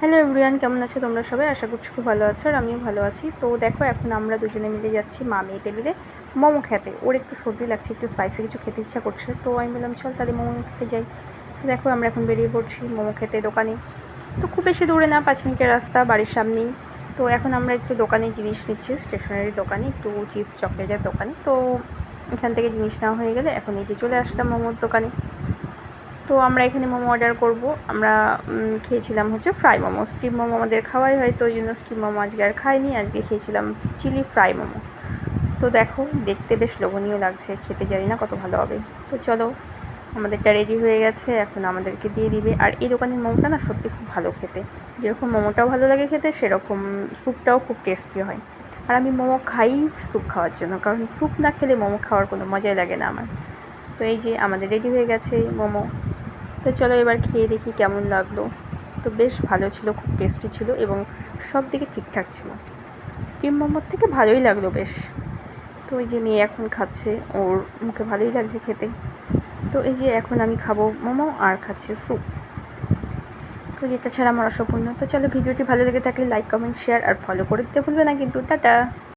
Hello everyone, কেমন আছো তোমরা সবাই? আশা করছি খুব ভালো আছো আর আমিও ভালো আছি। তো দেখো, এখন আমরা দুজনে মিলে যাচ্ছি মা মেয়ে টেবিলে মোমো খেতে। ওর একটু সর্দি লাগছে, একটু স্পাইসি কিছু খেতে ইচ্ছা করছে, তো আমি বললাম চল তাহলে মোমো খেতে যাই। তো দেখো, আমরা এখন বেরিয়ে পড়ছি মোমো খেতে দোকানে। তো খুব বেশি দূরে না, 5 মিনিটের রাস্তা, বাড়ির সামনেই। তো এখন আমরা একটু দোকানে জিনিস নিচ্ছি, স্টেশনারি দোকানে, একটু চিপস চকলেটের দোকানে। তো এখান থেকে জিনিস নেওয়া হয়ে গেলে এখন এই যে চলে আসলাম মোমোর দোকানে। তো আমরা এখানে মোমো অর্ডার করব। আমরা খেয়েছিলাম হচ্ছে ফ্রাই মোমো। স্টিম মোমো আমাদের খাওয়াই হয়, তো ওই জন্য স্টিম মোমো আজকে আর খাইনি, আজকে খেয়েছিলাম চিলি ফ্রাই মোমো। তো দেখো, দেখতে বেশ লোভনীয় লাগছে, খেতে জানি না কত ভালো হবে। তো চলো, আমাদেরটা রেডি হয়ে গেছে, এখন আমাদেরকে দিয়ে দিবে। আর এই দোকানের মোমোটা না সত্যি খুব ভালো খেতে, যেরকম মোমোটাও ভালো লাগে খেতে, সেরকম স্যুপটাও খুব টেস্টি হয়। আর আমি মোমো খাই স্যুপ খাওয়ার জন্য, কারণ স্যুপ না খেলে মোমো খাওয়ার কোনো মজাই লাগে না আমার। তো এই যে আমাদের রেডি হয়ে গেছে মোমো। তো চলো এবার খেয়ে দেখি কেমন লাগলো। তো বেশ ভালো ছিল, খুব টেস্টি ছিল এবং সব দিকে ঠিকঠাক ছিল। স্টিম মোমোর থেকে ভালোই লাগলো বেশ। তো ওই যে মেয়ে এখন খাচ্ছে, ওর মুখে ভালোই লাগছে খেতে। তো এই যে এখন আমি খাবো মোমো আর খাচ্ছি স্যুপ। তো যেটা ছাড়া আমার অসম্পূর্ণ। তো চলো, ভিডিওটি ভালো লেগে থাকলে লাইক, কমেন্ট, শেয়ার আর ফলো করে দিতে ভুলবে না কিন্তু। টাটা।